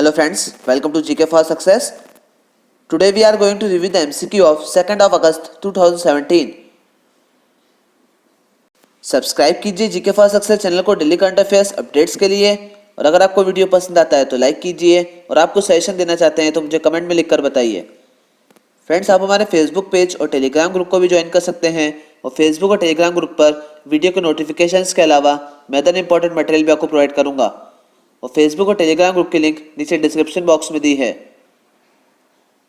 Hello friends, welcome to GK for Success. Today we are going to review the MCQ of 2nd of August 2017. Subscribe कीजिए GK for success channel को daily current affairs updates के लिए, और अगर आपको video पसंद आता है तो लाइक कीजिए, और आपको सजेशन देना चाहते हैं तो मुझे कमेंट में लिखकर बताइए। फ्रेंड्स, आप हमारे फेसबुक पेज और टेलीग्राम ग्रुप को भी ज्वाइन कर सकते हैं, और फेसबुक और टेलीग्राम ग्रुप पर वीडियो के नोटिफिकेशंस के अलावा मैं अदर इंपॉर्टेंट मटेरियल भी आपको प्रोवाइड करूंगा, और फेसबुक और टेलीग्राम ग्रुप की लिंक नीचे डिस्क्रिप्शन बॉक्स में दी है।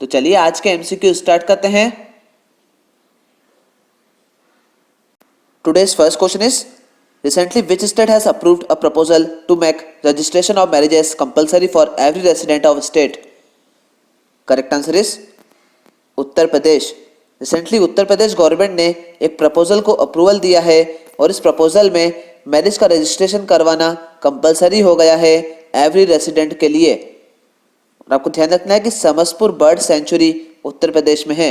तो चलिए आज के एमसीक्यू स्टार्ट करते हैं। Today's first question is, recently which state has approved a proposal to make registration of marriages compulsory for every resident of state? Correct answer is Uttar Pradesh. Recently Uttar Pradesh government ने एक प्रपोजल को अप्रूवल दिया है, और इस proposal में मैरिज का registration करवाना कंपलसरी हो गया है एवरी रेसिडेंट के लिए। और आपको ध्यान रखना है कि समसपुर बर्ड सेंचुरी उत्तर प्रदेश में है।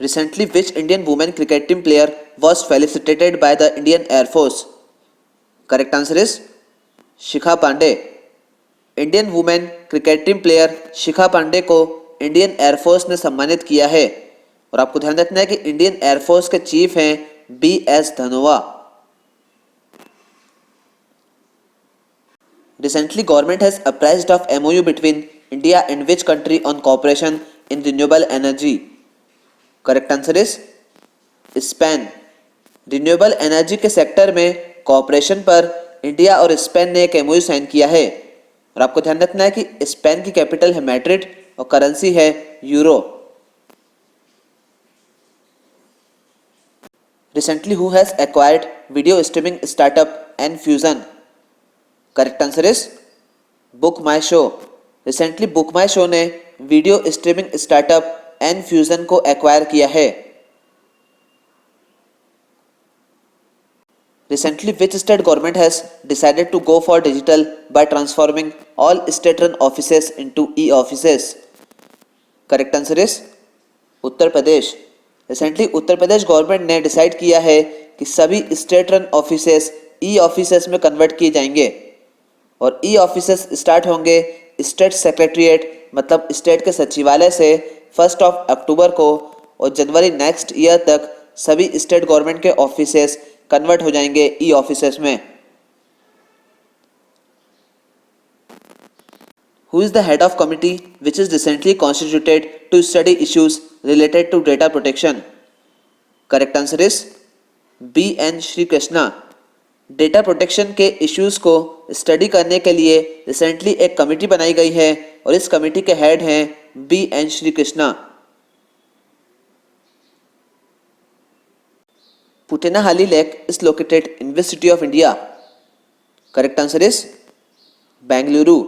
Recently, which Indian women cricket team player was felicitated by the Indian Air Force? Correct answer is Shikha Pandey. Indian women cricket team player Shikha Pandey को इंडियन एयरफोर्स ने सम्मानित किया है, और आपको ध्यान रखना है कि इंडियन एयरफोर्स के चीफ हैं BS Dhanoa. Recently, government has apprised of MOU between India and which country on cooperation in renewable energy? Correct answer is Spain. Renewable energy के सेक्टर में कोऑपरेशन पर इंडिया और स्पेन ने एक एमओयू साइन किया है, और आपको ध्यान रखना है कि स्पेन की कैपिटल है मैड्रिड और करेंसी है euro. Recently who has acquired video streaming startup Enfusion? Correct answer is BookMyShow. Recently BookMyShow ने वीडियो स्ट्रीमिंग स्टार्टअप एनफ्यूजन को एक्वायर किया है। Recently, which state government has decided to go for digital by transforming all state-run offices into e-offices? Correct answer is Uttar Pradesh. Recently Uttar Pradesh government ने decide किया है कि सभी state-run offices ई-ऑफिसेस में कन्वर्ट किए जाएंगे, और ई-ऑफिसेस स्टार्ट होंगे स्टेट सेक्रेटरीट मतलब स्टेट के सचिवालय से 1 अक्टूबर को, और जनवरी नेक्स्ट ईयर तक सभी स्टेट गवर्नमेंट के ऑफिसेस कन्वर्ट हो जाएंगे ई ऑफिसेस में। Who is the head of committee which is recently constituted to study issues related to data protection? Correct answer is BN Shri Krishna. Data protection के issues को study करने के लिए recently एक कमेटी बनाई गई है, और इस कमेटी के हेड हैं BN Shri Krishna. Puttenahalli lake is located in which city of India? Correct answer is Bengaluru.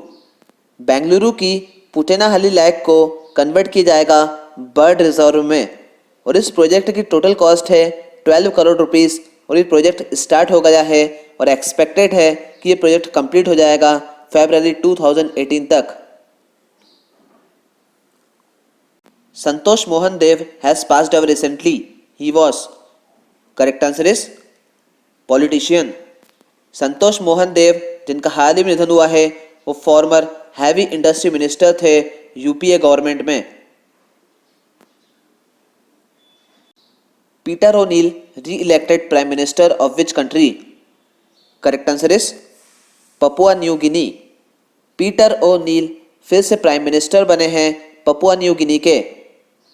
Bengaluru की पुटेनाहाली लेक को कन्वर्ट किया जाएगा बर्ड रिजर्व में, और इस प्रोजेक्ट की टोटल कॉस्ट है 12 करोड़ रुपीस, और ये प्रोजेक्ट स्टार्ट हो गया है, और एक्सपेक्टेड है कि ये प्रोजेक्ट कंप्लीट हो जाएगा फरवरी 2018 तक। Santosh Mohan Dev has passed away recently, he was? Correct answer is politician. Santosh Mohan Dev जिनका हाल ही में निधन हुआ है, वो फॉर्मर हैवी इंडस्ट्री मिनिस्टर थे यूपीए गवर्नमेंट में। Peter O'Neill reelected prime minister of which country? Correct answer is Papua New Guinea. Peter O'Neill फिर से प्राइम मिनिस्टर बने हैं पपुआ न्यू गिनी के,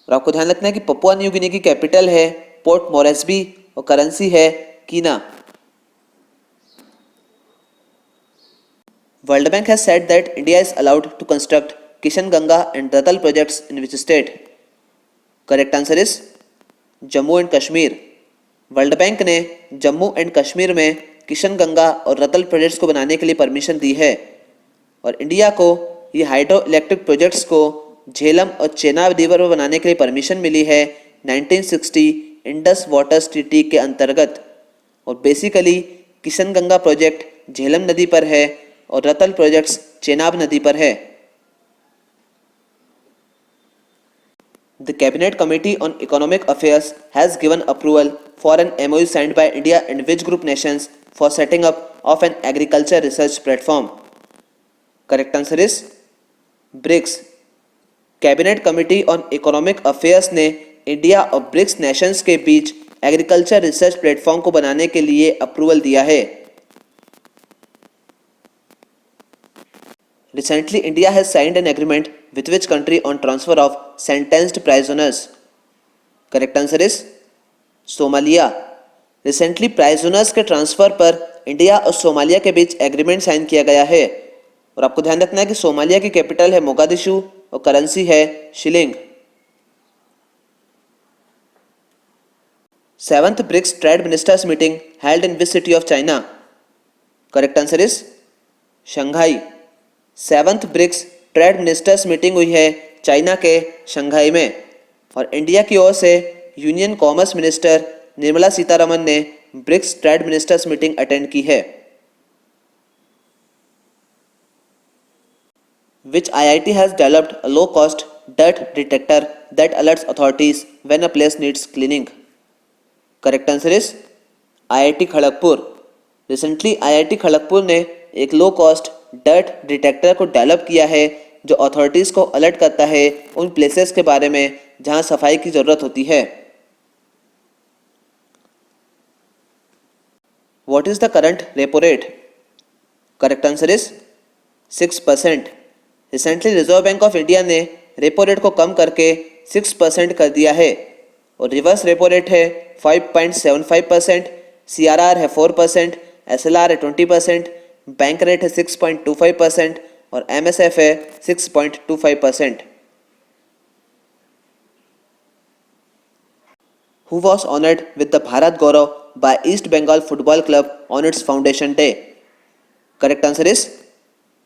और आपको ध्यान रखना है कि पपुआ न्यू गिनी की कैपिटल है पोर्ट मोरेस्बी और करेंसी है kina. World bank has said that India is allowed to construct Kishan Ganga and Ratle projects in which state? Correct answer is Jammu and Kashmir. World bank ने जम्मू एंड कश्मीर में किशन गंगा और रतल प्रोजेक्ट्स को बनाने के लिए परमिशन दी है, और इंडिया को ये हाइड्रो इलेक्ट्रिक प्रोजेक्ट्स को झेलम और चेनाब रिवर में बनाने के लिए परमिशन मिली है 1960 इंडस वाटर ट्रीटी के अंतर्गत। और बेसिकली किशन गंगा प्रोजेक्ट झेलम नदी पर है, और रतल प्रोजेक्ट्स चेनाब नदी पर है। The Cabinet Committee on Economic Affairs has given approval for an MOU signed by India and which group nations for setting up of an agriculture research platform? Correct answer is BRICS. Cabinet committee on economic affairs ने India और BRICS Nations के बीच agriculture research platform को बनाने के लिए approval दिया है। Recently, India has signed an agreement with which country on transfer of sentenced prisoners? Correct answer is Somalia. Recently prisoners के ट्रांसफर पर इंडिया और सोमालिया के बीच एग्रीमेंट साइन किया गया है। और आपको ध्यान रखना है कि सोमालिया की कैपिटल है मोगादिशु और करेंसी है shilling. 7th BRICS trade ministers meeting held in which city of China? Correct answer is Shanghai. 7th BRICS trade ministers meeting हुई है चाइना के शंघाई में। और इंडिया की ओर से union commerce minister Nirmala Sitharaman ने BRICS trade ministers meeting attend की है। Which IIT has developed a low-cost dirt detector that alerts authorities when a place needs cleaning? Correct answer is IIT Kharagpur. Recently IIT Kharagpur ने एक low cost dirt detector को develop किया है जो authorities को alert करता है उन प्लेसेस के बारे में जहां सफाई की ज़रूरत होती है। What is the current repo rate? Correct answer is 6%। Recently reserve bank of India ने रेपो रेट को कम करके 6% कर दिया है। और रिवर्स रेपो रेट है 5.75%, CRR है 4%, SLR है 20%, बैंक रेट है 6.25% और MSF है 6.25%। Who was honored with the Bharat Gaurav by East Bengal Football Club on its foundation day? Correct answer is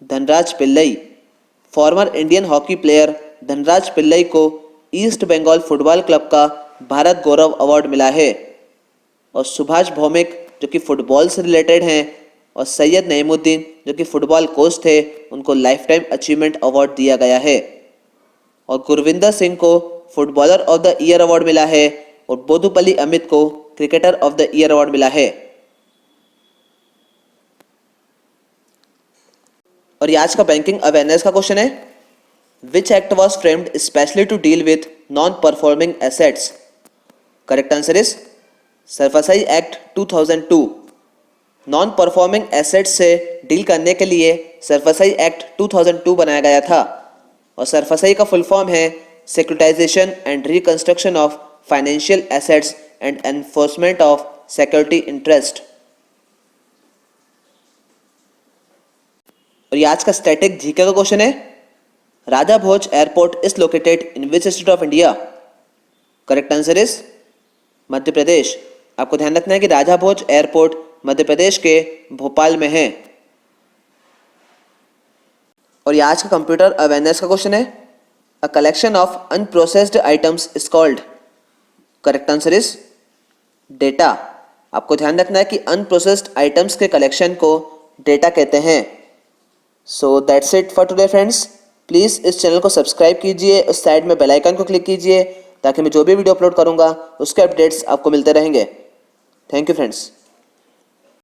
Dhanraj Pillai. Former Indian hockey player Dhanraj Pillai को east Bengal football club का भारत गौरव award मिला है। और सुभाष भौमिक जो कि फुटबॉल से रिलेटेड हैं और सैयद नईमुद्दीन जो कि फुटबॉल कोच थे उनको लाइफ टाइम अचीवमेंट अवार्ड दिया गया है। और गुरविंदर सिंह को footballer of the year award मिला है और बोदुपल्ली अमित को cricketer of the year award मिला है। और ये आज का बैंकिंग अवेयरनेस का क्वेश्चन है, which act was framed specially to deal with non performing assets? Correct answer is SARFAESI act 2002। Non performing assets से डील करने के लिए सरफसाई एक्ट 2002 बनाया गया था। और सरफसाई का फुल फॉर्म है securitisation and reconstruction of financial assets and enforcement of security interest. और ये आज का स्टैटिक जीके का क्वेश्चन है, Raja Bhoj airport is located in which state of India? Correct answer is Madhya Pradesh. आपको ध्यान रखना है कि राजा भोज एयरपोर्ट मध्य प्रदेश के भोपाल में है। और ये आज का कंप्यूटर अवेयरनेस का क्वेश्चन है, a collection of unprocessed items is called? Correct answer is data. आपको ध्यान रखना है कि अनप्रोसेस्ड आइटम्स के कलेक्शन को डेटा कहते हैं। So that's it for today friends. Please इस चैनल को सब्सक्राइब कीजिए, उस साइड में बेल आइकन को क्लिक कीजिए ताकि मैं जो भी वीडियो अपलोड करूंगा उसके अपडेट्स आपको मिलते रहेंगे। Thank you friends.